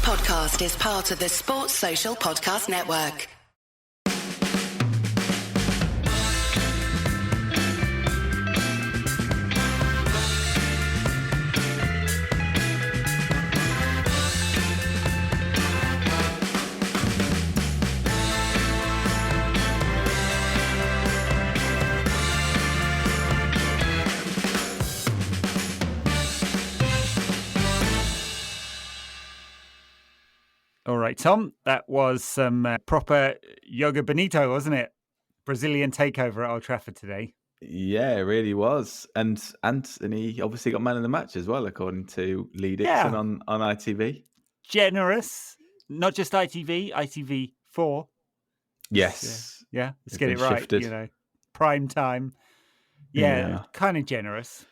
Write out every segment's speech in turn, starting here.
podcast is part of the Sports Social Podcast Network. All right, Tom, that was some proper Yoga Bonito, wasn't it? Brazilian takeover at Old Trafford today. Yeah, it really was. And Anthony obviously got man of the match as well, according to Lee Dixon on ITV. Generous. Not just ITV, ITV4. Yes. Let's get it right. Shifted. Prime time. Yeah. Kind of generous,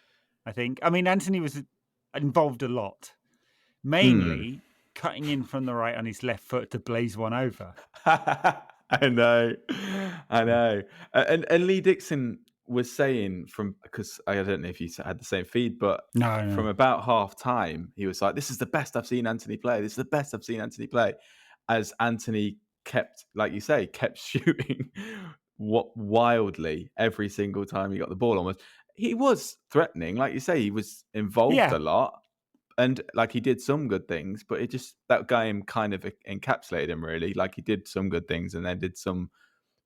I think. I mean, Anthony was involved a lot. Mainly cutting in from the right on his left foot to blaze one over. I know. And Lee Dixon was saying because I don't know if you had the same feed, but from about half time, he was like, "This is the best I've seen Anthony play. This is the best I've seen Anthony play." As Anthony kept, like you say, kept shooting wildly every single time he got the ball. Almost, he was threatening, like you say, he was involved a lot. And like he did some good things, but that game kind of encapsulated him really. Like he did some good things and then did some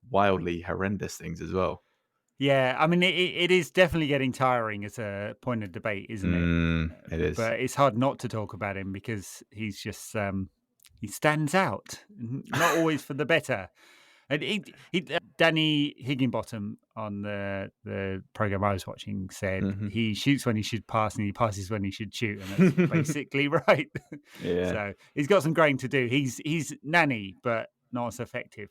wildly horrendous things as well. Yeah, I mean, it is definitely getting tiring as a point of debate, isn't it? It is. But it's hard not to talk about him because he's just, he stands out, not always for the better. And Danny Higginbottom on the program I was watching said he shoots when he should pass and he passes when he should shoot, and that's basically right. Yeah. So he's got some growing to do. He's nanny, but not as effective.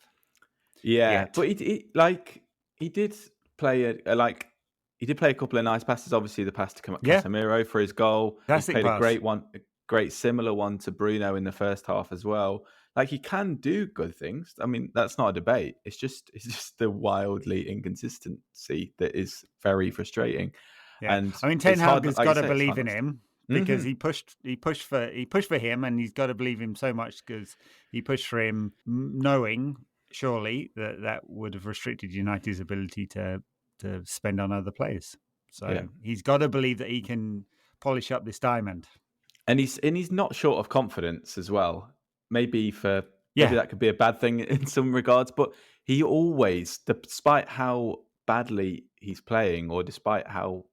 Yeah, yet. But he did play a couple of nice passes. Obviously, the pass to Casemiro for his goal. Classic he played pass. a great one, a great similar one to Bruno in the first half as well. Like he can do good things. I mean, that's not a debate. It's just the wildly inconsistency that is very frustrating. Yeah. And I mean, Ten Hag has got to believe in him because he pushed for him, and he's got to believe him so much because he pushed for him, knowing surely that would have restricted United's ability to spend on other players. So he's got to believe that he can polish up this diamond. And he's not short of confidence as well. Maybe that could be a bad thing in some regards, but he always, despite how badly he's playing or despite how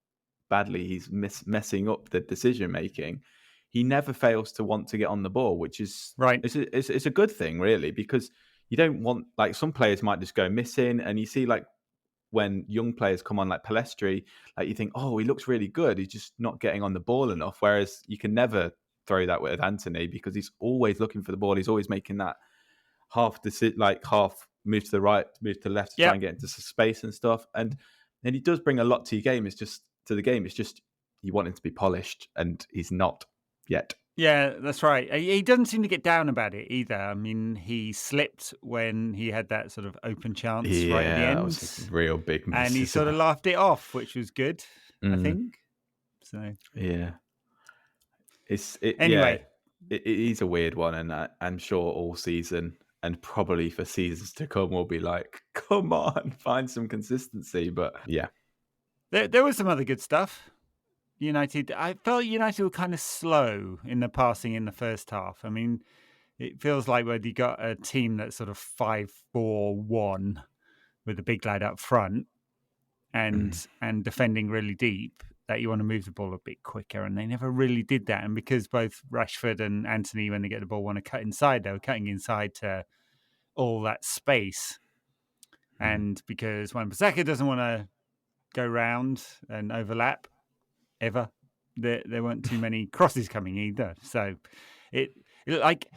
badly he's messing up the decision making, he never fails to want to get on the ball, which is right. It's a good thing, really, because you don't want, like, some players might just go missing, and you see, like, when young players come on, like Pellistri, like you think, oh, he looks really good, he's just not getting on the ball enough. Whereas you can never throw that with Anthony because he's always looking for the ball. He's always making that half move to the right, move to the left to try and get into space and stuff. And he does bring a lot to your game. It's just you want him to be polished, and he's not yet. Yeah, that's right. He doesn't seem to get down about it either. I mean, he slipped when he had that sort of open chance right at the end. That was a real big miss. And he sort of laughed it off, which was good, I think. So yeah. Anyway. It is a weird one, and I'm sure all season and probably for seasons to come we'll be like, come on, find some consistency. But yeah. There was some other good stuff. I felt United were kind of slow in the passing in the first half. I mean, it feels like when you got a team that's sort of 5-4-1 with a big lad up front and defending really deep, that you want to move the ball a bit quicker, and they never really did that. And because both Rashford and Anthony, when they get the ball, want to cut inside, they were cutting inside to all that space. And because Wan-Bissaka doesn't want to go round and overlap ever, there weren't too many crosses coming either. So it like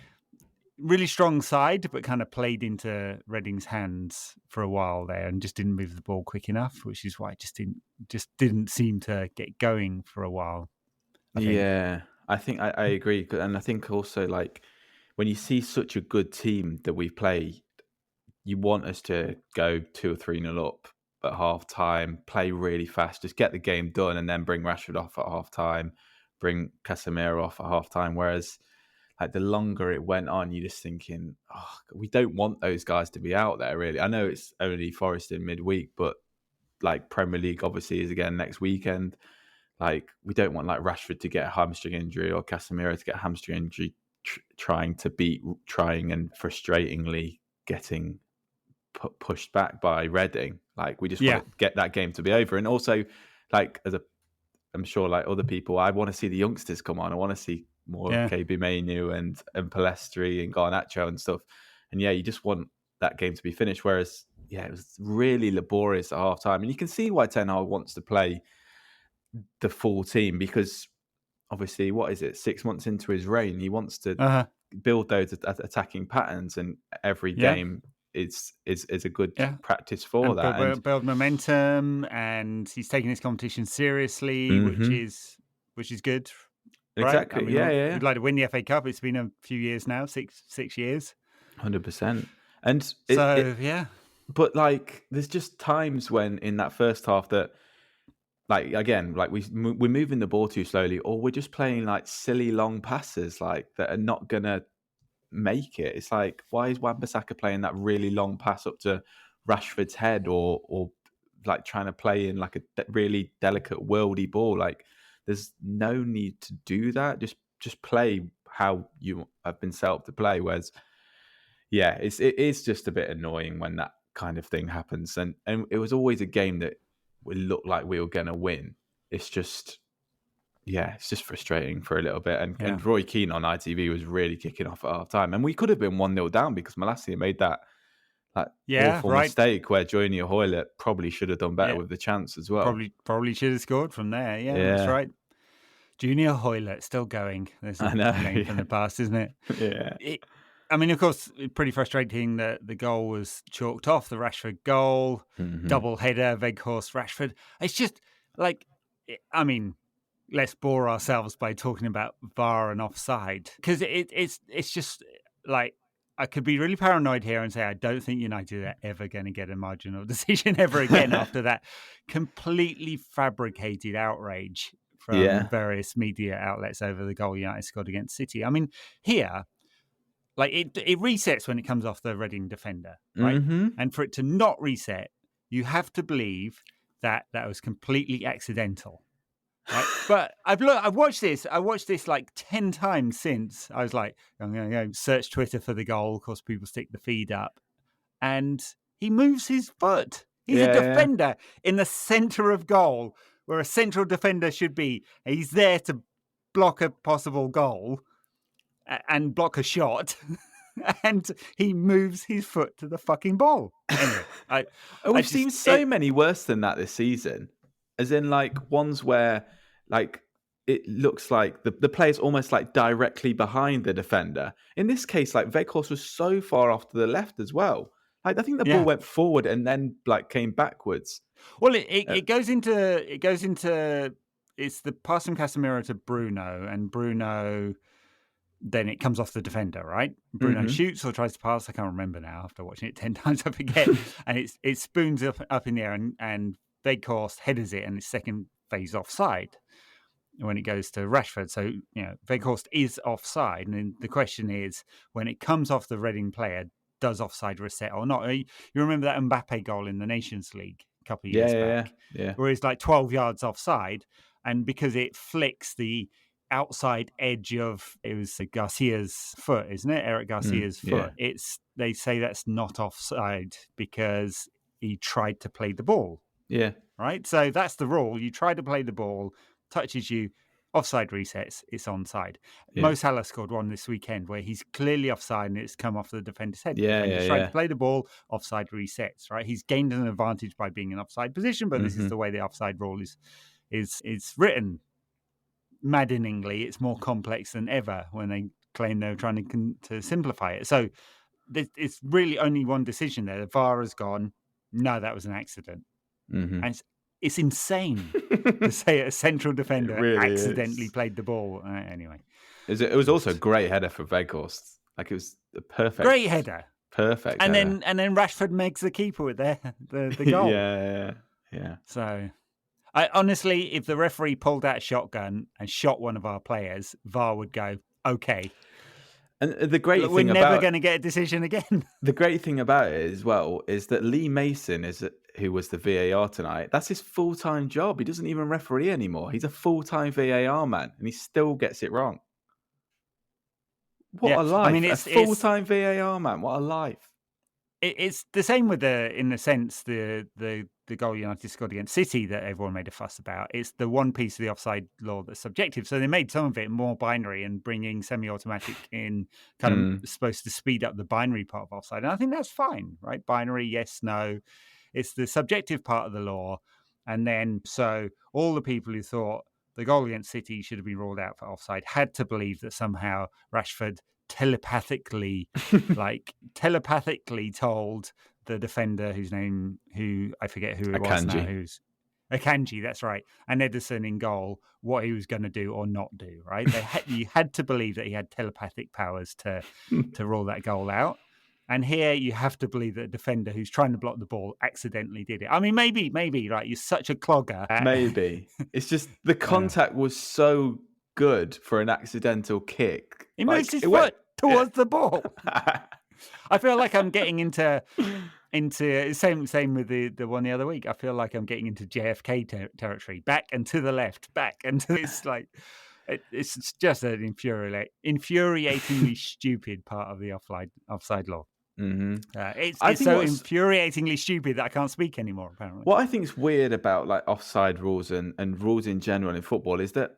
really strong side, but kind of played into Reading's hands for a while there and just didn't move the ball quick enough, which is why it just didn't seem to get going for a while. I think I agree. And I think also, like, when you see such a good team that we play, you want us to go 2 or 3-0 up at half time, play really fast, just get the game done, and then bring Rashford off at half time, bring Casemiro off at half time. Whereas, like the longer it went on, you're just thinking, oh, we don't want those guys to be out there, really. I know it's only Forest in midweek, but like Premier League obviously is again next weekend. Like we don't want like Rashford to get a hamstring injury or Casemiro to get a hamstring injury, trying and frustratingly getting pushed back by Reading. Like we just want to get that game to be over. And also, like I'm sure like other people, I want to see the youngsters come on. I want to see more KB Mainu and Palestri and Garnacho and stuff. And you just want that game to be finished. Whereas, it was really laborious at half time. And you can see why Ten Hag wants to play the full team, because obviously, 6 months into his reign, he wants to build those attacking patterns, and every game is a good practice for and that. Build momentum, and he's taking his competition seriously, which is good. Right? Exactly. I mean, we'd like to win the FA Cup. It's been a few years now, six years. 100%. And but like, there's just times when in that first half that, like, again, like we're moving the ball too slowly, or we're just playing like silly long passes, like that are not gonna make it. It's like, why is Wan-Bissaka playing that really long pass up to Rashford's head, or like trying to play in like a really delicate worldy ball? Like, there's no need to do that. Just play how you have been set up to play. Whereas, it is just a bit annoying when that kind of thing happens. And it was always a game that we looked like we were going to win. It's just, it's just frustrating for a little bit. And Roy Keane on ITV was really kicking off at half time. And we could have been 1-0 down because Malacia made that awful mistake where Junior Hoylett probably should have done better with the chance as well. Probably should have scored from there. Yeah, that's right. Junior Hoylett still going. There's a name from the past, isn't it? Yeah. I mean, of course, pretty frustrating that the goal was chalked off, the Rashford goal, double header, Weghorst, Rashford. It's just like, I mean, let's bore ourselves by talking about VAR and offside, because it's just like, I could be really paranoid here and say I don't think United are ever going to get a marginal decision ever again after that completely fabricated outrage from various media outlets over the goal United scored against City. I mean, here, like it resets when it comes off the Reading defender, right? And for it to not reset, you have to believe that was completely accidental. Right? But I've watched this. I watched this like 10 times since. I was like, I'm going to go search Twitter for the goal. Of course, people stick the feed up, and he moves his foot. He's a defender in the center of goal, where a central defender should be. He's there to block a possible goal and block a shot, and he moves his foot to the fucking ball. Anyway, we've seen so many worse than that this season. As in, like, ones where, like, it looks like the player's almost, like, directly behind the defender. In this case, like, Weghorst was so far off to the left as well. Like, I think the ball went forward and then, like, came backwards. Well, it goes into it's the pass from Casemiro to Bruno, and Bruno, then it comes off the defender, right? Bruno shoots or tries to pass. I can't remember now. After watching it 10 times, I forget. And it spoons up in the air, and Weghorst headers it, and it's second phase offside when it goes to Rashford. So, Weghorst is offside. And then the question is, when it comes off the Reading player, does offside reset or not? You remember that Mbappe goal in the Nations League a couple of years back? Yeah. Where it's like 12 yards offside. And because it flicks the outside edge of, it was Garcia's foot, isn't it? Eric Garcia's foot. They say that's not offside because he tried to play the ball. Yeah. Right? So that's the rule. You try to play the ball, touches you, offside resets, it's onside. Mo Salah scored one this weekend where he's clearly offside and it's come off the defender's head. He's trying to play the ball, offside resets, right? He's gained an advantage by being in offside position, but this is the way the offside rule is written. Maddeningly, it's more complex than ever when they claim they're trying to simplify it. So it's really only one decision there. The VAR has gone, no, that was an accident. And it's insane to say a central defender really accidentally played the ball. Anyway. It was also a great header for Weghorst. Like, it was a perfect... Great header. Perfect and header. then Rashford makes the keeper with the goal. Yeah. So... honestly, if the referee pulled out a shotgun and shot one of our players, VAR would go, okay, And the great we're thing never going to get a decision again. The great thing about it as well is that Lee Mason who was the VAR tonight. That's his full-time job. He doesn't even referee anymore. He's a full-time VAR man, and he still gets it wrong. What a life! I mean, it's a full-time VAR man. What a life! It's the same with in the sense the goal United scored against City that everyone made a fuss about. It's the one piece of the offside law that's subjective. So they made some of it more binary and bringing semi-automatic in kind of supposed to speed up the binary part of offside. And I think that's fine, right? Binary, yes, no. It's the subjective part of the law. And then so all the people who thought the goal against City should have been ruled out for offside had to believe that somehow Rashford telepathically told the defender who I forget who it was now, who's Akanji, that's right, and Ederson in goal, what he was going to do or not do, right? You had to believe that he had telepathic powers to rule that goal out. And here you have to believe that a defender who's trying to block the ball accidentally did it. I mean, maybe, right? You're such a clogger. Maybe. It's just the contact was so good for an accidental kick. He moves his foot towards the ball. I feel like I'm getting into same with the one the other week. I feel like I'm getting into JFK territory. Back and to the left, back and to it's like it's just an infuriatingly stupid part of the offside law. Mm-hmm. It's so infuriatingly stupid that I can't speak anymore. Apparently, what I think is weird about like offside rules and rules in general in football is that,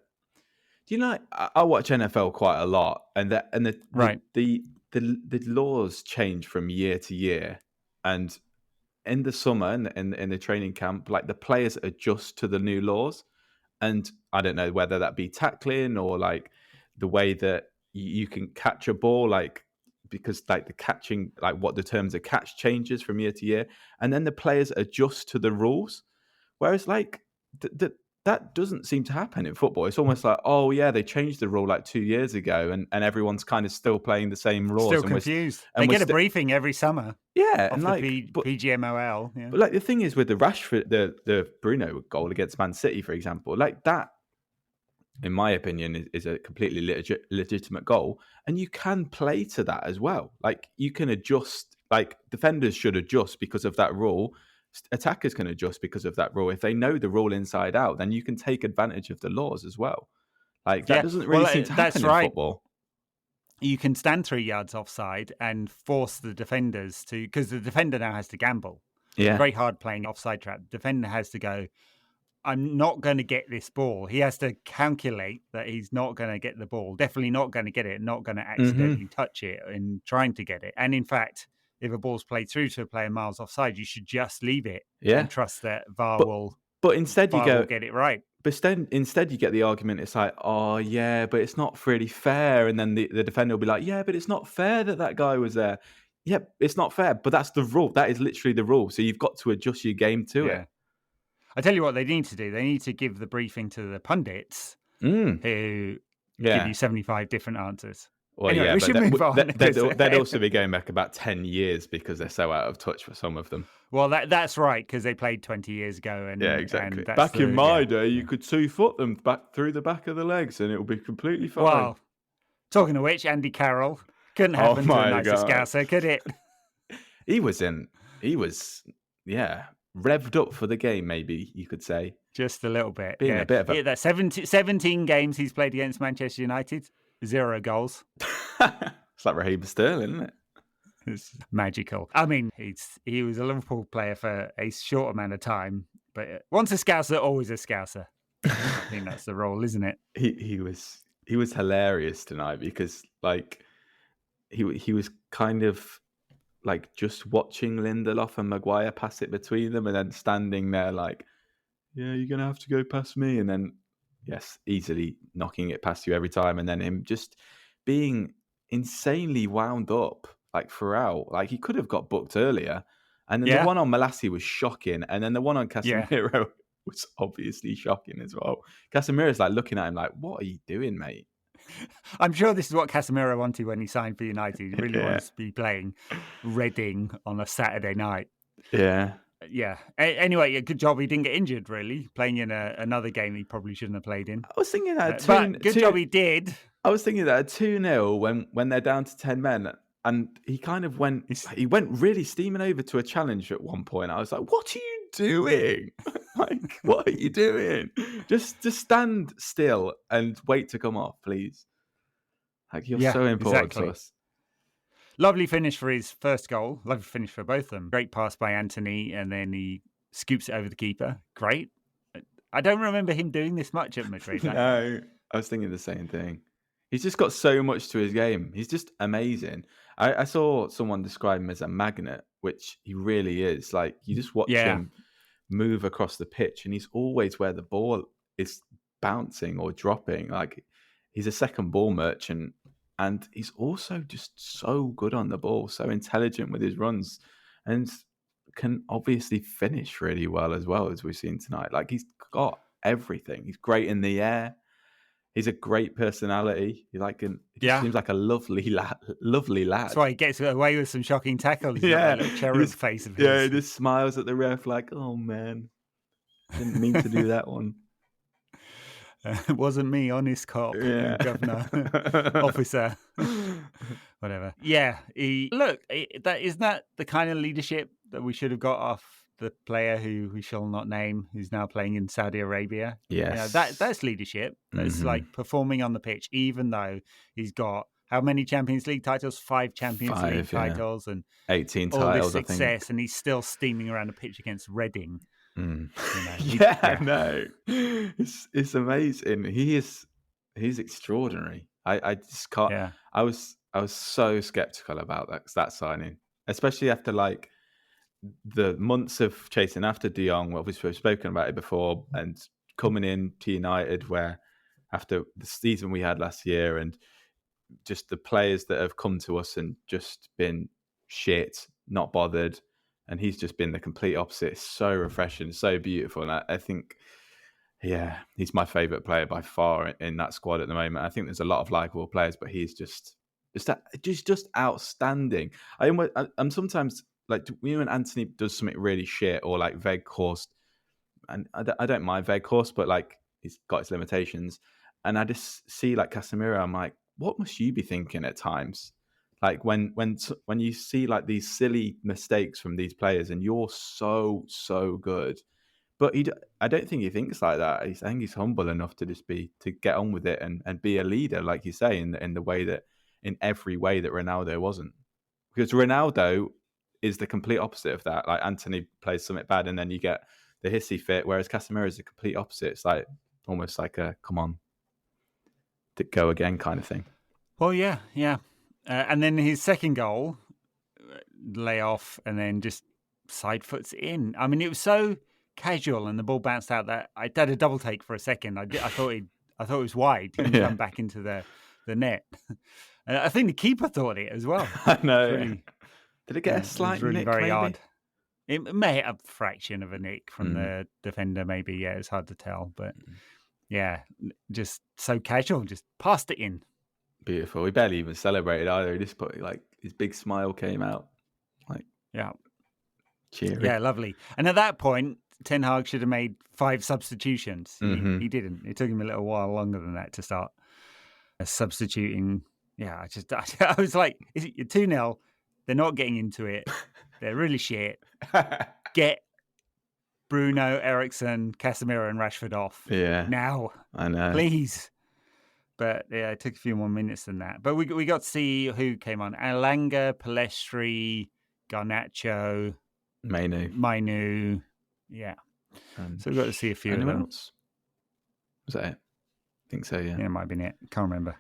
do you know, I watch NFL quite a lot, and the laws change from year to year, and in the summer and in the training camp, like the players adjust to the new laws, and I don't know whether that be tackling or like the way that you can catch a ball, like. Because like the catching, like what determines a catch changes from year to year, and then the players adjust to the rules. Whereas like that doesn't seem to happen in football. It's almost like, oh yeah, they changed the rule like 2 years ago, and everyone's kind of still playing the same rules. Still confused. They get a briefing every summer. Yeah, and like PGMOL. Yeah. But like the thing is with the Rashford, the Bruno goal against Man City, for example, like that, in my opinion, is a completely legitimate goal. And you can play to that as well. Like, you can adjust, like, defenders should adjust because of that rule. Attackers can adjust because of that rule. If they know the rule inside out, then you can take advantage of the laws as well. Like, that doesn't really seem to happen in football. You can stand 3 yards offside and force the defenders to, because the defender now has to gamble. Yeah. It's very hard playing offside trap. The defender has to go, I'm not going to get this ball. He has to calculate that he's not going to get the ball. Definitely not going to get it. Not going to accidentally touch it in trying to get it. And in fact, if a ball's played through to a player miles offside, you should just leave it and trust that VAR will. But instead, VAR will get it right. But instead, you get the argument. It's like, oh yeah, but it's not really fair. And then the defender will be like, yeah, but it's not fair that guy was there. Yeah, it's not fair. But that's the rule. That is literally the rule. So you've got to adjust your game to it. I tell you what they need to do. They need to give the briefing to the pundits who give you 75 different answers. Well, anyway, we should move on. They'd also be going back about 10 years because they're so out of touch for some of them. Well, that's right, because they played 20 years ago. And, yeah, exactly. Back in my day, you could 2-foot them back through the back of the legs and it will be completely fine. Well, talking of which, Andy Carroll couldn't happen to a nicer Scouser, could it? He was revved up for the game, maybe you could say. Just a little bit. Being a bit of that 17 games he's played against Manchester United, 0 goals. It's like Raheem Sterling, isn't it? It's magical. I mean, he was a Liverpool player for a short amount of time, but once a Scouser, always a Scouser. I think that's the role, isn't it? He was hilarious tonight because like he was kind of like just watching Lindelof and Maguire pass it between them and then standing there like, yeah, you're going to have to go past me. And then, yes, easily knocking it past you every time. And then him just being insanely wound up like throughout. Like he could have got booked earlier. And then the one on Malassi was shocking. And then the one on Casemiro was obviously shocking as well. Casemiro's like looking at him like, what are you doing, mate? I'm sure this is what Casemiro wanted when he signed for United. He really wants to be playing Reading on a Saturday night. Yeah. Yeah. Anyway, good job he didn't get injured, really, playing in another game he probably shouldn't have played in. I was thinking that too. But good job he did. I was thinking that at 2-0 when they're down to 10 men, and he kind of went really steaming over to a challenge at one point. I was like, what are you doing? Like, what are you doing? Just stand still and wait to come off, please. Like, you're so important to us. Lovely finish for his first goal. Lovely finish for both of them. Great pass by Anthony, and then he scoops it over the keeper. Great. I don't remember him doing this much at Madrid. No, I was thinking the same thing. He's just got so much to his game. He's just amazing. I saw someone describe him as a magnet, which he really is. Like, you just watch him move across the pitch, and he's always where the ball is bouncing or dropping. Like, he's a second ball merchant, and he's also just so good on the ball, so intelligent with his runs, and can obviously finish really well as we've seen tonight. Like, he's got everything. He's great in the air. He's a great personality. He seems like a lovely lad. That's why he gets away with some shocking tackles. He's got that little cherub face of his. Yeah, he just smiles at the ref like, oh man, didn't mean to do that one. It wasn't me, honest cop, governor, officer, whatever. Yeah, isn't that the kind of leadership that we should have got off the player who we shall not name, who's now playing in Saudi Arabia? Yes, that's leadership. That's like performing on the pitch, even though he's got how many Champions League titles? 5 Champions League titles and 18 all titles. This success, and he's still steaming around the pitch against Reading. No, it's amazing. He's extraordinary. I just can't. Yeah. I was so skeptical about that signing, especially after like the months of chasing after De Jong. Well, we've spoken about it before, and coming in to United, where after the season we had last year, and just the players that have come to us and just been shit, not bothered. And he's just been the complete opposite. It's so refreshing, so beautiful. And I think, he's my favourite player by far in that squad at the moment. I think there's a lot of likeable players, but he's just outstanding. I'm sometimes like, when Anthony does something really shit, or like Weghorst, and I don't mind Weghorst, but like, he's got his limitations. And I just see like Casemiro, I'm like, what must you be thinking at times? Like when you see like these silly mistakes from these players, and you're so good, but I don't think he thinks like that. I think he's humble enough to just to get on with it and be a leader, like you say, in the way that, in every way that Ronaldo wasn't. Because Ronaldo is the complete opposite of that. Like, Anthony plays something bad, and then you get the hissy fit, whereas Casemiro is the complete opposite. It's like almost like a come on, to go again kind of thing. Well, yeah. And then his second goal, lay off, and then just side foots in. I mean, it was so casual, and the ball bounced out that I did a double take for a second. I thought it was wide. He didn't come back into the net. And I think the keeper thought it as well. I know. Did it get a slight nick? Very maybe? odd. It may have a fraction of a nick from the defender. Maybe. Yeah, it's hard to tell, but just so casual. Just passed it in. Beautiful. He barely even celebrated either. He just put like his big smile came out. Like, cheery. Yeah, lovely. And at that point, Ten Hag should have made 5 substitutions. He didn't. It took him a little while longer than that to start substituting. Yeah, I was like, you're 2-0. They're not getting into it. They're really shit. Get Bruno, Eriksen, Casemiro, and Rashford off. Yeah. Now. I know. Please. But yeah, it took a few more minutes than that. But we got to see who came on. Alanga, Pellistri, Garnacho, Mainu. Yeah. So we got to see a few of them. Else? Was that it? I think so, yeah. Yeah, it might have been it. Can't remember.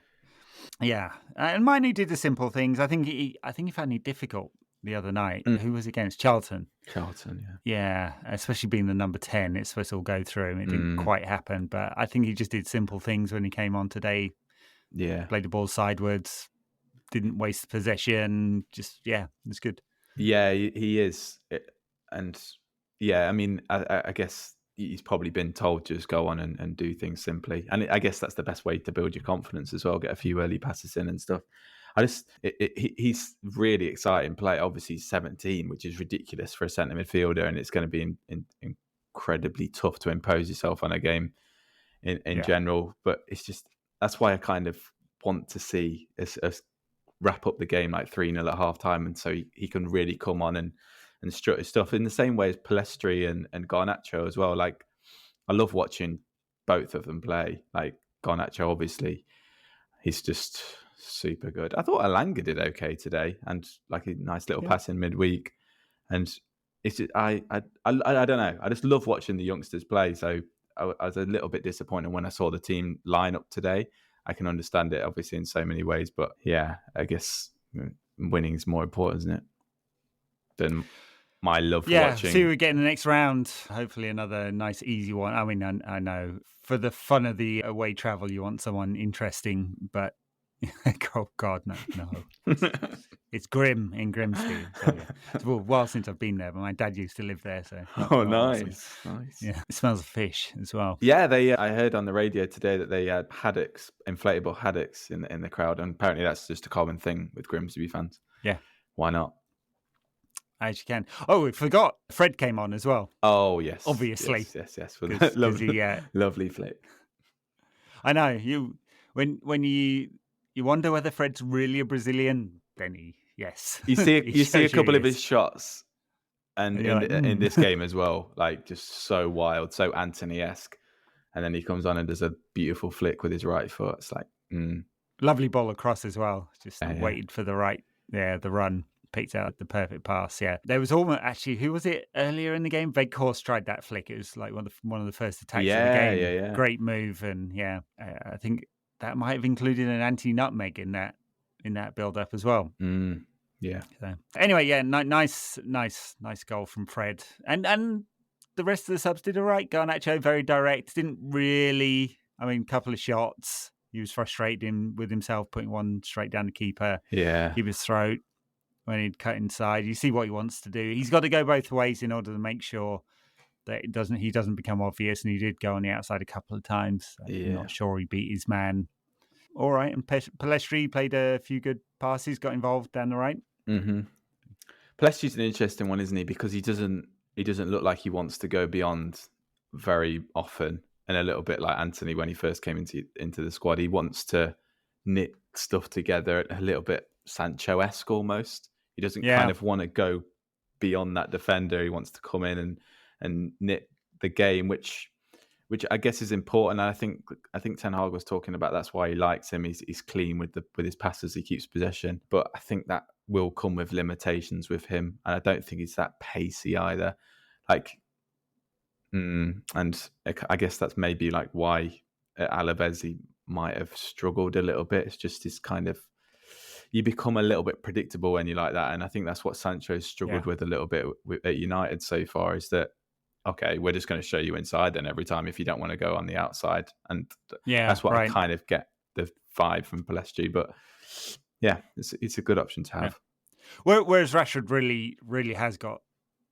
Yeah. And Mainu did the simple things. I think he found it difficult the other night. Who was against? Charlton. Charlton, yeah. Yeah, especially being the number 10, it's supposed to all go through him. It didn't quite happen, but I think he just did simple things when he came on today. Yeah. Played the ball sideways, didn't waste possession. Just, it's good. Yeah, he is. And I mean, I guess he's probably been told to just go on and do things simply. And I guess that's the best way to build your confidence as well. Get a few early passes in and stuff. He's really exciting player. Obviously, he's 17, which is ridiculous for a centre midfielder, and it's going to be incredibly tough to impose yourself on a game in general. But it's just, that's why I kind of want to see us wrap up the game like 3-0 at half time, and so he can really come on and strut his stuff in the same way as Pellistri and Garnacho as well. Like, I love watching both of them play. Like, Garnacho, obviously, he's just super good. I thought Elanga did okay today, and like a nice little pass in midweek. And it's just, I don't know. I just love watching the youngsters play. So I was a little bit disappointed when I saw the team line up today. I can understand it, obviously, in so many ways. But yeah, I guess winning is more important, isn't it? Than my love for watching. See, we get in the next round. Hopefully another nice, easy one. I mean, I know for the fun of the away travel, you want someone interesting, but oh God, no. It's grim in Grimsby. So, yeah. It's a while since I've been there, but my dad used to live there. So nice. Yeah, it smells of fish as well. Yeah, I heard on the radio today that they had haddocks, inflatable haddocks in the crowd, and apparently that's just a common thing with Grimsby fans. Yeah, why not? As you can. Oh, we forgot. Fred came on as well. Oh, yes. Obviously. Yes. For that lovely flick. I know. When you wonder whether Fred's really a Brazilian, then yes. You see a couple of his shots, and in this game as well, like just so wild, so Antony-esque. And then he comes on and does a beautiful flick with his right foot. It's like, lovely ball across as well. Just waited for the run. Picked out the perfect pass. Yeah, there was almost actually. Who was it earlier in the game? Veghorst tried that flick. It was like one of the first attacks of the game. Yeah. Great move, and I think that might have included an anti-nutmeg in that build up as well. Yeah. So anyway, nice goal from Fred, and the rest of the subs did all right. Garnacho very direct. Didn't really. I mean, couple of shots. He was frustrated with himself, putting one straight down the keeper. Yeah. Keeper's throat. When he'd cut inside, you see what he wants to do. He's got to go both ways in order to make sure that he doesn't become obvious. And he did go on the outside a couple of times. I'm not sure he beat his man. All right, and Pellistri played a few good passes, got involved down the right. Mm-hmm. Pellistri's an interesting one, isn't he? Because he doesn't look like he wants to go beyond very often, and a little bit like Anthony when he first came into the squad. He wants to knit stuff together a little bit Sancho-esque almost. He doesn't kind of want to go beyond that defender. He wants to come in and knit the game, which I guess is important. And I think Ten Hag was talking about that's why he likes him. He's clean with his passes. He keeps possession, but I think that will come with limitations with him. And I don't think he's that pacey either. And I guess that's maybe like why at Alaves he might have struggled a little bit. It's just this kind of, you become a little bit predictable when you're like that. And I think that's what Sancho's struggled with a little bit at United so far, is that, okay, we're just going to show you inside then every time if you don't want to go on the outside. And that's what I kind of get the vibe from Pellistri. But yeah, it's a good option to have. Yeah. Whereas Rashford really has got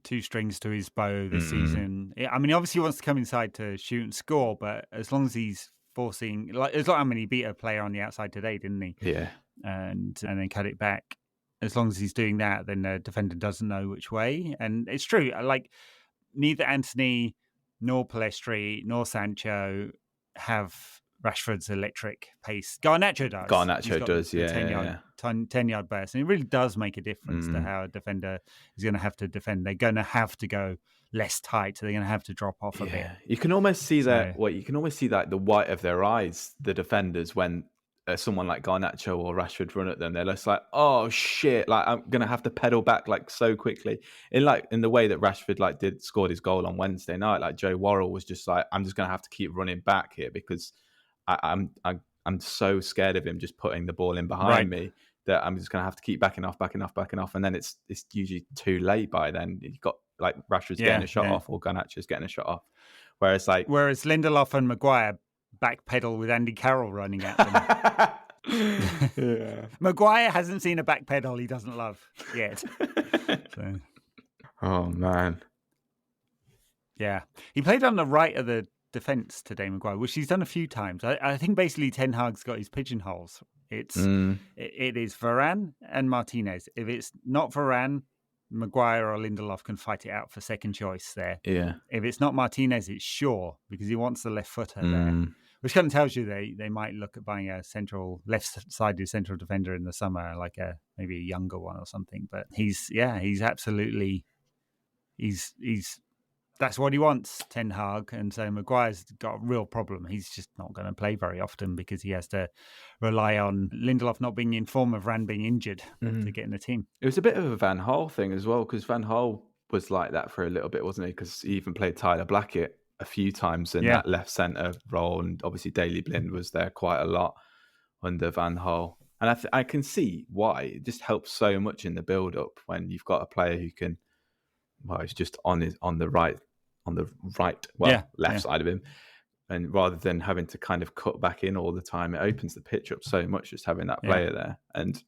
two strings to his bow this season. I mean, obviously he wants to come inside to shoot and score, but as long as he's forcing, it's like, I mean, he beat a player on the outside today, didn't he? Yeah. And then cut it back. As long as he's doing that, then the defender doesn't know which way. And it's true. Like, neither Antony nor Pellistri nor Sancho have Rashford's electric pace. Garnacho does. Garnacho does, 10-yard burst. And it really does make a difference to how a defender is going to have to defend. They're going to have to go less tight. So they're going to have to drop off a bit. You can almost see that. You can almost see like the white of their eyes, the defenders, when someone like Garnacho or Rashford run at them. They're just like, oh shit! Like, I'm gonna have to pedal back like so quickly. In the way that Rashford scored his goal on Wednesday night. Like, Joe Worrell was just like, I'm just gonna have to keep running back here because I'm so scared of him just putting the ball in behind me that I'm just gonna have to keep backing off, and then it's usually too late by then. You've got like Rashford's getting a shot off or Garnacho's getting a shot off. Whereas Lindelof and Maguire backpedal with Andy Carroll running at them. Maguire hasn't seen a backpedal he doesn't love yet. So. Oh man. Yeah. He played on the right of the defence today, Maguire, which he's done a few times. I think basically Ten Hag's got his pigeonholes. It is Varane and Martinez. If it's not Varane, Maguire or Lindelof can fight it out for second choice there. Yeah. If it's not Martinez, it's Shaw, because he wants the left footer there. which kind of tells you they might look at buying a left-sided central defender in the summer, like maybe a younger one or something. But he's absolutely he's that's what he wants, Ten Hag. And so Maguire's got a real problem. He's just not going to play very often because he has to rely on Lindelof not being in form, of Varane being injured to get in the team. It was a bit of a Van Gaal thing as well, because Van Gaal was like that for a little bit, wasn't he? Because he even played Tyler Blackett a few times in that left centre role. And obviously Daley Blind was there quite a lot under Van Gaal. And I can see why. It just helps so much in the build-up when you've got a player who can... Well, he's just on the right, left side of him, and rather than having to kind of cut back in all the time, it opens the pitch up so much just having that player there. And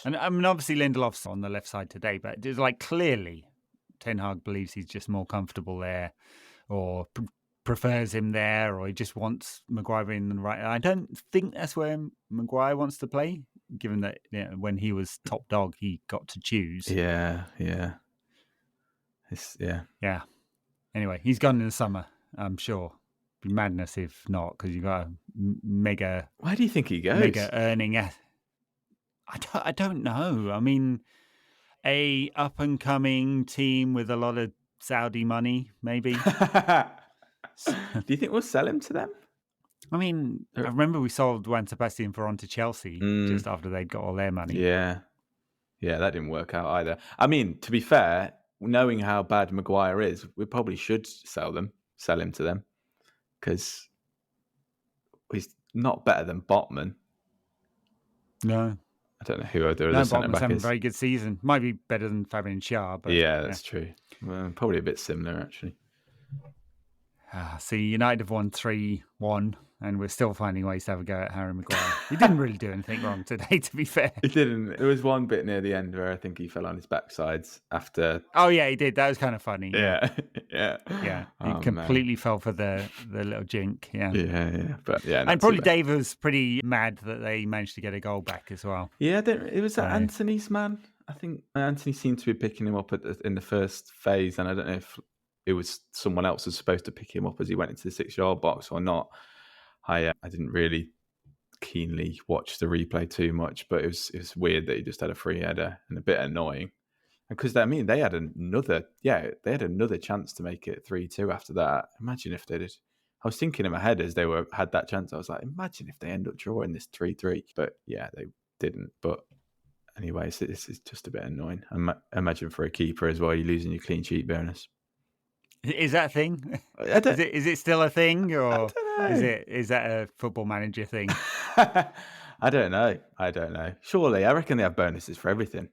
I mean, obviously Lindelof's on the left side today, but it's like clearly Ten Hag believes he's just more comfortable there, or prefers him there, or he just wants Maguire in the right. I don't think that's where Maguire wants to play, given that when he was top dog, he got to choose. Yeah. Anyway, he's gone in the summer, I'm sure. It'd be madness if not, because you've got a mega... Where do you think he goes? Mega earning... I don't know. I mean, a up-and-coming team with a lot of Saudi money, maybe. Do you think we'll sell him to them? I mean, I remember we sold Juan Sebastian Veron to Chelsea just after they'd got all their money. Yeah, that didn't work out either. I mean, to be fair... Knowing how bad Maguire is, we probably should sell him to them, because he's not better than Botman. No. I don't know who other centre-back is. Having a very good season. Might be better than Fabian Schär. But yeah, that's true. Well, probably a bit similar, actually. See, United have won 3-1, and we're still finding ways to have a go at Harry Maguire. He didn't really do anything wrong today, to be fair. He didn't. There was one bit near the end where I think he fell on his backsides after... Oh, yeah, he did. That was kind of funny. Yeah. He completely fell for the little jink. Yeah. But and probably Dave was pretty mad that they managed to get a goal back as well. Yeah, it was Anthony's man. I think Anthony seemed to be picking him up in the first phase, and I don't know if it was someone else was supposed to pick him up as he went into the 6-yard box or not. I didn't really keenly watch the replay too much, but it was weird that he just had a free header, and a bit annoying. Because they had another chance to make it 3-2 after that. Imagine if they did. I was thinking in my head as they had that chance. I was like, imagine if they end up drawing this 3-3. But yeah, they didn't. But anyway, so this is just a bit annoying. Imagine for a keeper as well, you're losing your clean sheet bonus. Is that a thing? Is it still a thing, or is that a Football Manager thing? I don't know. Surely, I reckon they have bonuses for everything.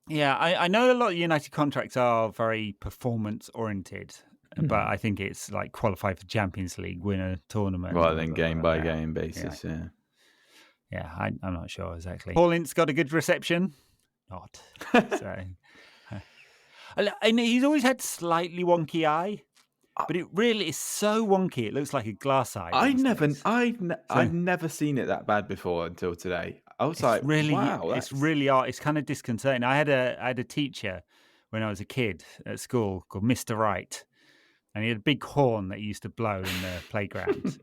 Yeah, I know a lot of United contracts are very performance oriented, but I think it's like qualify for Champions League, win a tournament, rather than game by game basis. Yeah, I'm not sure exactly. Paul Ince got a good reception, not so. And he's always had slightly wonky eye, but it really is so wonky. It looks like a glass eye. I've never seen it that bad before until today. I was like, wow, it's really odd. It's kind of disconcerting. I had a teacher when I was a kid at school called Mr. Wright, and he had a big horn that he used to blow in the playground.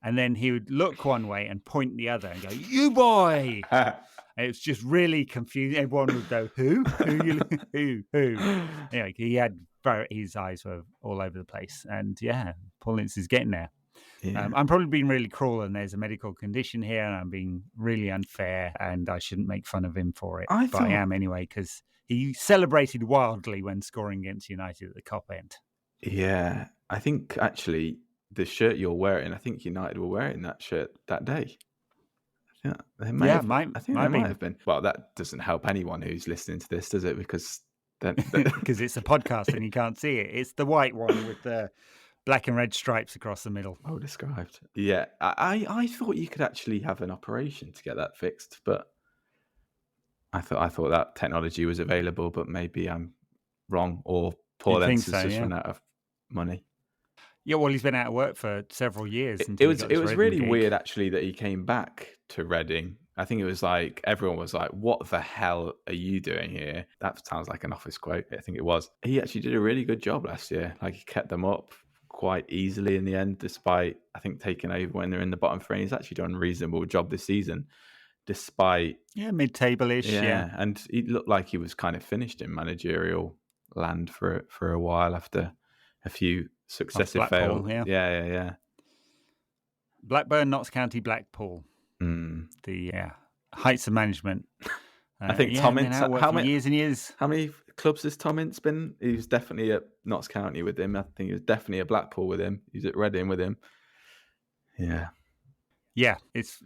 And then he would look one way and point the other and go, "You boy!" And it was just really confusing. Everyone would go, "Who? Who? Anyway, his eyes were all over the place. And yeah, Paul Ince is getting there. Yeah. I'm probably being really cruel, and there's a medical condition here, and I'm being really unfair, and I shouldn't make fun of him for it. I am anyway, because he celebrated wildly when scoring against United at the Cop End. Yeah, I think actually the shirt you're wearing, I think United were wearing that shirt that day. Yeah, they might have been. Well, that doesn't help anyone who's listening to this, does it? Because because it's a podcast and you can't see it. It's the white one with the black and red stripes across the middle. Oh, described. Yeah, I thought you could actually have an operation to get that fixed, but I thought that technology was available, but maybe I'm wrong, or Paul Ince has just run out of money. Yeah, well, he's been out of work for several years. It was really weird, actually, that he came back to Reading. I think it was like, everyone was like, what the hell are you doing here? That sounds like an office quote. I think it was. He actually did a really good job last year. Like, he kept them up quite easily in the end, despite, I think, taking over when they're in the bottom three. He's actually done a reasonable job this season, despite... Yeah, mid-table-ish, yeah. And he looked like he was kind of finished in managerial land for a while after a few successive fails. Yeah. Blackburn, Notts County, Blackpool. The heights of management. I think Tom Ince, how many years and years? How many clubs has Tom Ince been? He was definitely at Notts County with him. I think he was definitely at Blackpool with him. He was at Reading with him. Yeah, it's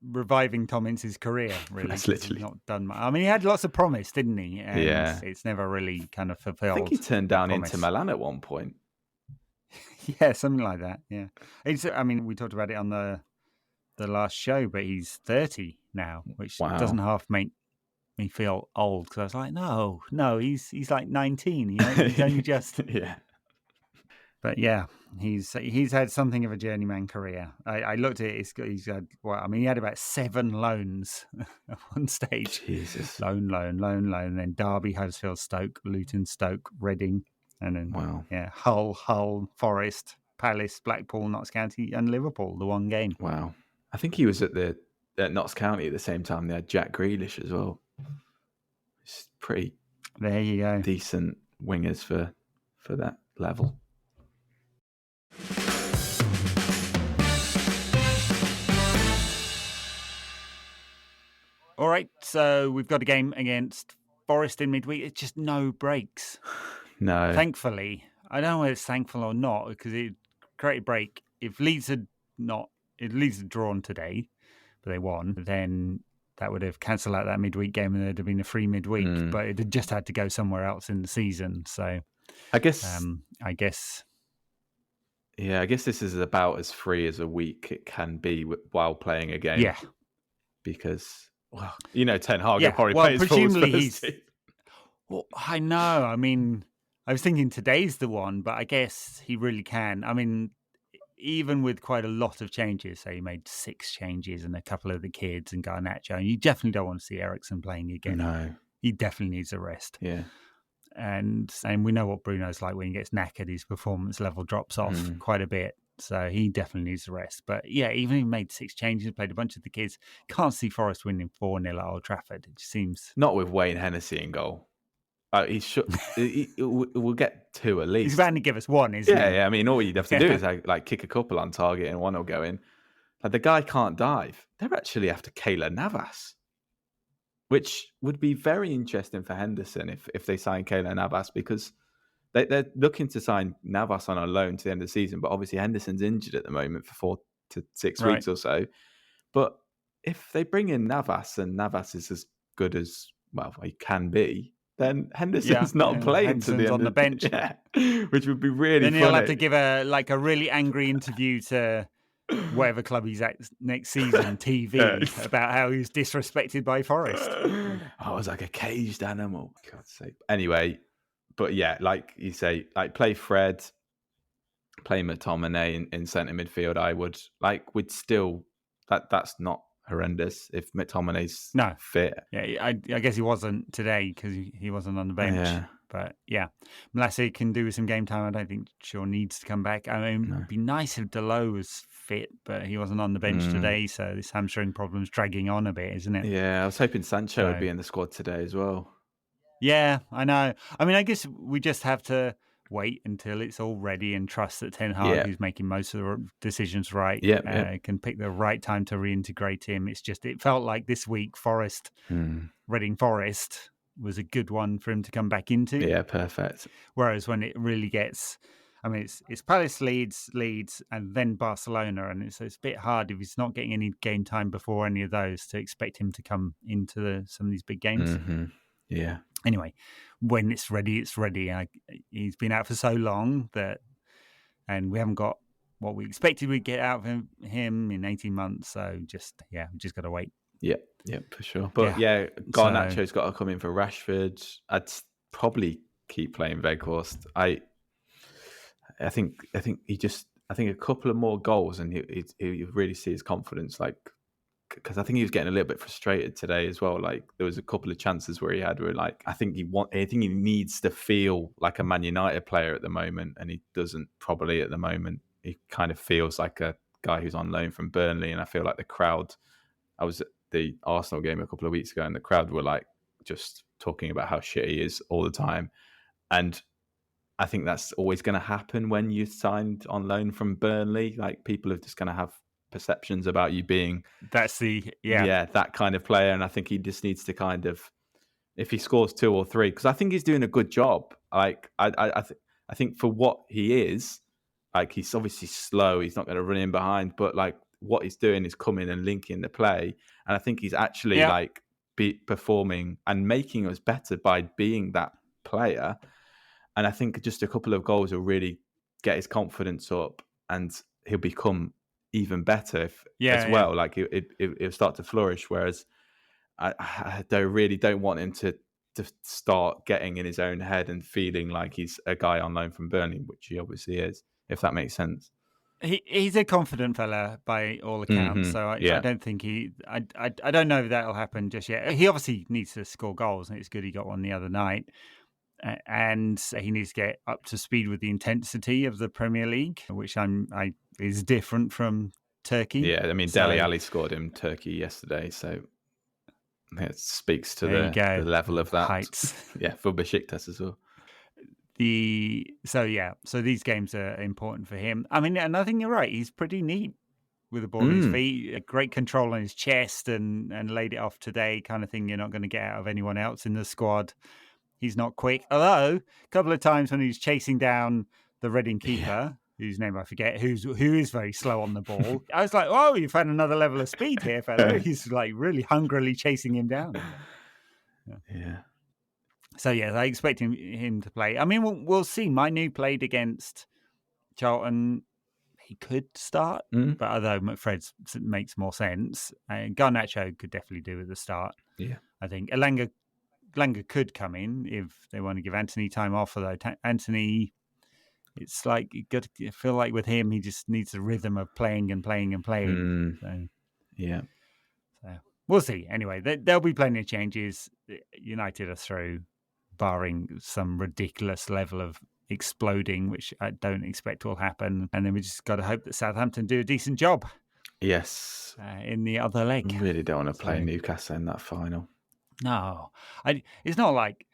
reviving Tom Ince's career, really. That's literally not done much. I mean, he had lots of promise, didn't he? And it's never really kind of fulfilled. I think he turned down Inter Milan at one point. Yeah, something like that. Yeah, we talked about it on the last show, but he's 30 now, which doesn't half make me feel old, because I was like, no, he's like 19. He's only just But yeah, he's had something of a journeyman career. I looked at it. He's had he had about 7 loans at one stage. Jesus, loan, then Derby, Huddersfield, Stoke, Luton, Stoke, Reading, and then Hull, Forest, Palace, Blackpool, Notts County, and Liverpool. The one game. Wow, I think he was at Notts County at the same time they had Jack Grealish as well. It's pretty. There you go. Decent wingers for that level. All right, so we've got a game against Forest in midweek. It's just no breaks. No. Thankfully. I don't know whether it's thankful or not, because it created a break. If Leeds had drawn today, but they won, then that would have cancelled out that midweek game and there'd have been a free midweek. But it had just had to go somewhere else in the season. So I guess... Yeah, I guess this is about as free as a week it can be while playing a game. Yeah. Because, Ten Hag will probably play his presumably full Thursday. Well, I know. I mean, I was thinking today's the one, but I guess he really can. I mean, even with quite a lot of changes, so he made 6 changes and a couple of the kids and Garnacho, and you definitely don't want to see Eriksen playing again. No. He definitely needs a rest. Yeah. And we know what Bruno's like when he gets knackered. His performance level drops off quite a bit. So he definitely needs a rest. But yeah, even if he made 6 changes, played a bunch of the kids, can't see Forest winning 4-0 at Old Trafford. It just seems... Not with Wayne Hennessy in goal. He should. We'll get 2 at least. He's bound to give us 1, isn't he? Yeah. I mean, all you'd have to do is kick a couple on target and 1 will go in. Like, the guy can't dive. They're actually after Keylor Navas, which would be very interesting for Henderson if they sign Keylor Navas, because they're looking to sign Navas on a loan to the end of the season. But obviously Henderson's injured at the moment for 4 to 6 weeks or so. But if they bring in Navas and Navas is as good as he can be, then Henderson's not playing to the end on the bench. Yeah, which would be really funny. Then he'll have to give a really angry interview to whatever club he's at next season, TV, about how he was disrespected by Forest. I was like a caged animal. God's sake. Anyway, but yeah, like you say, play Fred, play McTominay in centre midfield. I would we'd still that's not horrendous if McTominay's fit. Yeah, I guess he wasn't today because he wasn't on the bench. Yeah. But yeah, Mlassic can do with some game time. I don't think Shaw needs to come back. I mean, it'd be nice if Dalot was fit, but he wasn't on the bench today. So this hamstring problem's dragging on a bit, isn't it? Yeah, I was hoping Sancho would be in the squad today as well. Yeah, I know. I mean, I guess we just have to wait until it's all ready and trust that Ten Hag, who's making most of the decisions right, can pick the right time to reintegrate him. It's just, it felt like this week, Reading Forest was a good one for him to come back into. Yeah, perfect. Whereas when it really gets, I mean, it's Palace, Leeds, and then Barcelona, and it's a bit hard if he's not getting any game time before any of those to expect him to come into some of these big games. Mm-hmm. Yeah. Anyway, when it's ready, it's ready. He's been out for so long and we haven't got what we expected we'd get out of him in 18 months. So we just got to wait. Yeah, for sure. But Garnacho's got to come in for Rashford. I'd probably keep playing Weghorst. I think a couple of more goals and he really see his confidence because I think he was getting a little bit frustrated today as well. Like there was a couple of chances where he had where like I think he needs to feel like a Man United player at the moment, and he doesn't probably at the moment. He kind of feels like a guy who's on loan from Burnley, and I feel like the crowd. I was at the Arsenal game a couple of weeks ago, and the crowd were like just talking about how shit he is all the time, and I think that's always going to happen when you signed on loan from Burnley. Like people are just going to have perceptions about you being that kind of player, and I think he just needs to kind of, if he scores 2 or 3, because I think he's doing a good job. Like I think for what he is, like he's obviously slow, he's not going to run in behind, but like what he's doing is coming and linking the play, and I think he's actually like performing and making us better by being that player. And I think just a couple of goals will really get his confidence up, and he'll become even better well. Like it'll start to flourish. Whereas I don't want him to start getting in his own head and feeling like he's a guy on loan from Burnley, which he obviously is, if that makes sense. He's a confident fella by all accounts, so I don't think I don't know if that'll happen just yet. He obviously needs to score goals, and it's good he got one the other night. And he needs to get up to speed with the intensity of the Premier League, which is different from Turkey. Yeah, I mean, Dele Alli scored in Turkey yesterday, so it speaks to the level of that. Heights. Yeah, for Besiktas as well. So these games are important for him. I mean, and I think you're right. He's pretty neat with the ball in his feet, great control on his chest, and laid it off today, kind of thing you're not going to get out of anyone else in the squad. He's not quick, although a couple of times when he's chasing down the Reading keeper, whose name I forget, who is very slow on the ball, I was like, "Oh, you've had another level of speed here, fellow." He's like really hungrily chasing him down. Yeah. So I expect him to play. I mean, we'll see. Manu played against Charlton. He could start, but although McFred's makes more sense, Garnacho could definitely do with the start. Yeah, I think Elanga could come in if they want to give Anthony time off. Although Anthony, it's like you got to feel like with him, he just needs the rhythm of playing and playing and playing. So we'll see. Anyway, there'll be plenty of changes. United are through, barring some ridiculous level of exploding, which I don't expect will happen. And then we just got to hope that Southampton do a decent job. Yes, in the other leg. I really don't want to play Newcastle in that final. No, it's not like,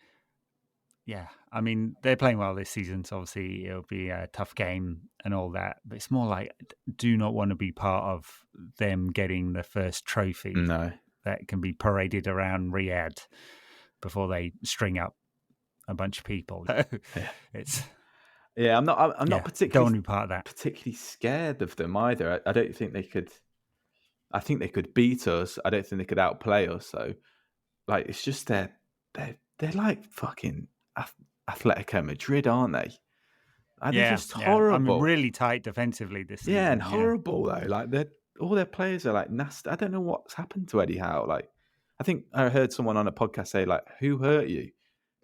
I mean, they're playing well this season, so obviously it'll be a tough game and all that, but it's more like, do not want to be part of them getting the first trophy that can be paraded around Riyadh before they string up a bunch of people. I'm not particularly don't want to be part of that. Particularly scared of them either. I don't think they could. I think they could beat us. I don't think they could outplay us. So, like, it's just they're like fucking Atletico Madrid, aren't they? They're just horrible. I mean, really tight defensively this season. Yeah, and horrible though. Like all their players are like nasty. I don't know what's happened to Eddie Howe. Like, I think I heard someone on a podcast say, like, "Who hurt you?"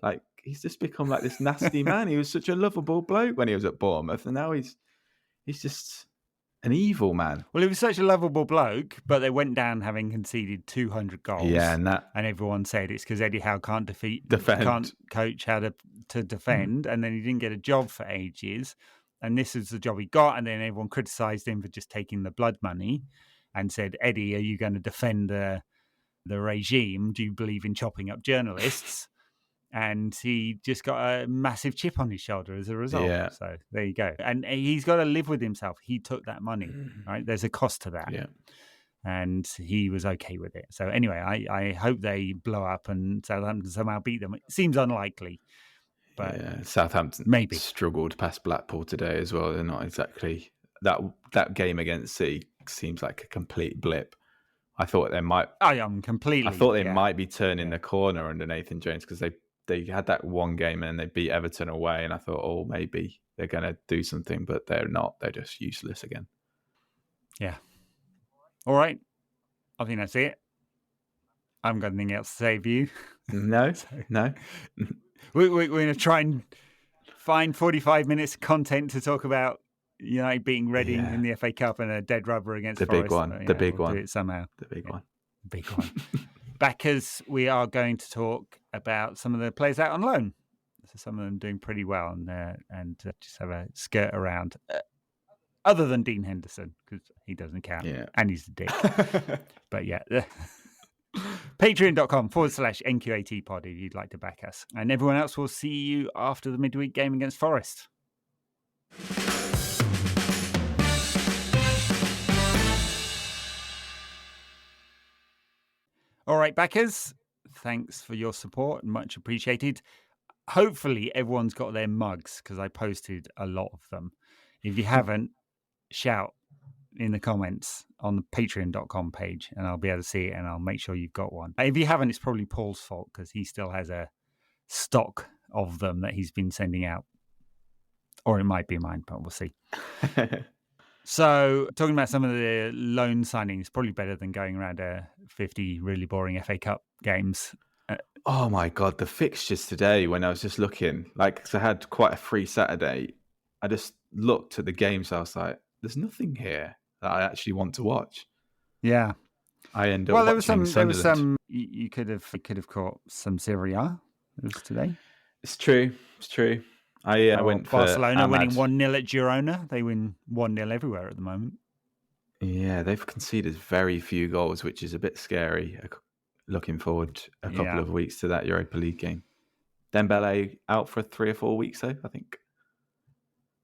Like, he's just become like this nasty man. He was such a lovable bloke when he was at Bournemouth, and now he's just an evil man. Well, he was such a lovable bloke, but they went down having conceded 200 goals. Yeah, and everyone said it's because Eddie Howe can't defend. Can't coach how to defend, and then he didn't get a job for ages. And this is the job he got, and then everyone criticised him for just taking the blood money, and said, "Eddie, are you going to defend the regime? Do you believe in chopping up journalists?" And he just got a massive chip on his shoulder as a result. Yeah. So there you go. And he's got to live with himself. He took that money, right? There's a cost to that. Yeah. And he was okay with it. So anyway, I hope they blow up and Southampton somehow beat them. It seems unlikely. But Southampton maybe struggled past Blackpool today as well. They're not exactly... That game against City seems like a complete blip. I thought they might... I am completely... I thought they might be turning the corner under Nathan Jones because they had that one game and they beat Everton away, and I thought, oh, maybe they're going to do something, but they're not. They're just useless again. Yeah. All right. I think that's it. I haven't got anything else to say for you. No, no. We're going to try and find 45 minutes of content to talk about United beating Reading in the FA Cup and a dead rubber against Forest. Big one. The big one. Do it somehow. The big one. Big one. Backers, we are going to talk about some of the players out on loan. So some of them doing pretty well and just have a skirt around. Other than Dean Henderson, because he doesn't count. Yeah. And he's a dick. But yeah. Patreon.com/NQAT pod if you'd like to back us. And everyone else will see you after the midweek game against Forest. All right, backers, thanks for your support. Much appreciated. Hopefully everyone's got their mugs because I posted a lot of them. If you haven't, shout in the comments on the patreon.com page and I'll be able to see it and I'll make sure you've got one. If you haven't, it's probably Paul's fault because he still has a stock of them that he's been sending out. Or it might be mine, but we'll see. So, talking about some of the loan signings, probably better than going around 50 really boring FA Cup games. Oh my God, the fixtures today when I was just looking, because I had quite a free Saturday, I just looked at the games. I was like, there's nothing here that I actually want to watch. Yeah. I end up watching there was some, you could have caught some Serie A today. It's true. I went for Barcelona Ahmad. winning 1-0 at Girona. They win 1-0 everywhere at the moment. Yeah, they've conceded very few goals, which is a bit scary. Looking forward a couple of weeks to that Europa League game. Dembele out for 3 or 4 weeks, though, I think.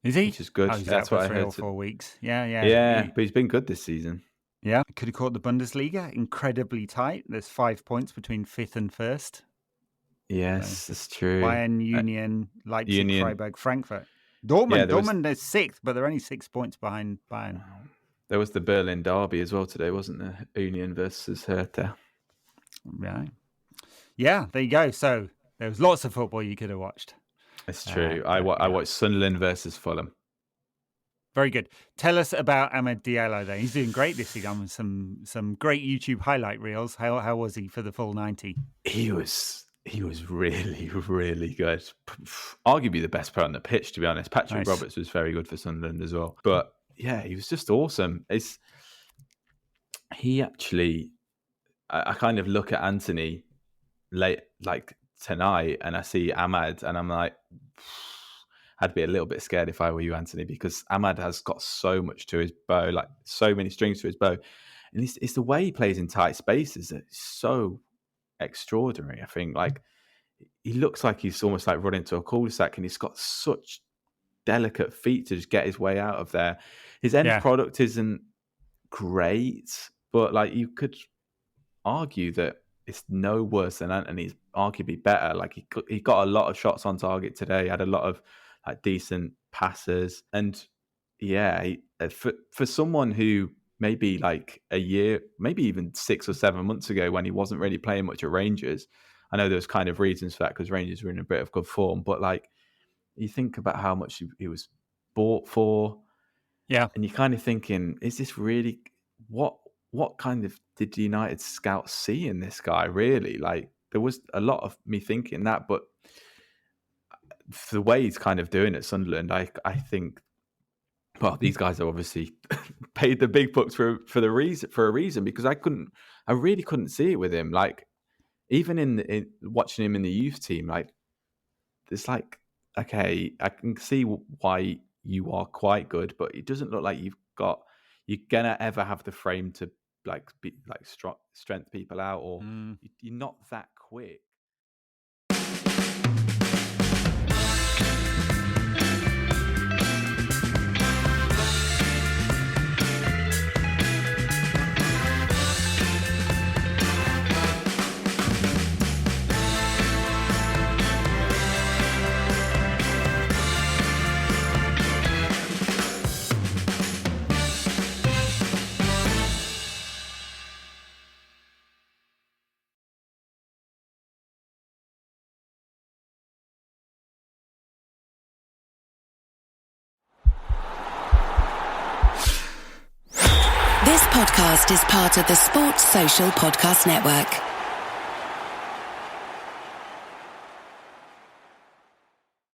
Is he? Which is good. He's That's out what for I 3 heard. or 4 weeks. Yeah. Yeah, but he's been good this season. Yeah. Could have caught the Bundesliga. Incredibly tight. There's 5 points between 5th and 1st. Yes, that's true. Bayern, Union, Leipzig, Freiburg, Frankfurt. Dortmund is 6th, but they're only 6 points behind Bayern. There was the Berlin derby as well today, wasn't there? Union versus Hertha. Right. Yeah, there you go. So there was lots of football you could have watched. It's true. I watched Sunderland versus Fulham. Very good. Tell us about Amad Diallo then. He's doing great this season. Some great YouTube highlight reels. How was he for the full 90? He was really, really good. Arguably the best player on the pitch, to be honest. Patrick Roberts was very good for Sunderland as well. But yeah, he was just awesome. He actually, I kind of look at Anthony late, tonight, and I see Amad, and I'm like, I'd be a little bit scared if I were you, Anthony, because Amad has got so much to his bow, so many strings to his bow. And it's the way he plays in tight spaces that's so extraordinary. I think he looks like he's almost like running to a cul-de-sac, and he's got such delicate feet to just get his way out of there. His end product isn't great, but you could argue that it's no worse than Anthony's, arguably better. He got a lot of shots on target today, had a lot of decent passes, and for someone who maybe a year, maybe even 6 or 7 months ago when he wasn't really playing much at Rangers, I know there was kind of reasons for that because Rangers were in a bit of good form, but you think about how much he was bought for, and you're kind of thinking, is this really what kind of did United scouts see in this guy? Really, there was a lot of me thinking that, but the way he's kind of doing at Sunderland, I think, well, these guys are obviously paid the big bucks for a reason, because I really couldn't see it with him. Even in watching him in the youth team, it's okay, I can see why you are quite good, but it doesn't look like you're gonna ever have the frame to strength people out, or you're not that quick. This podcast is part of the Sports Social Podcast Network.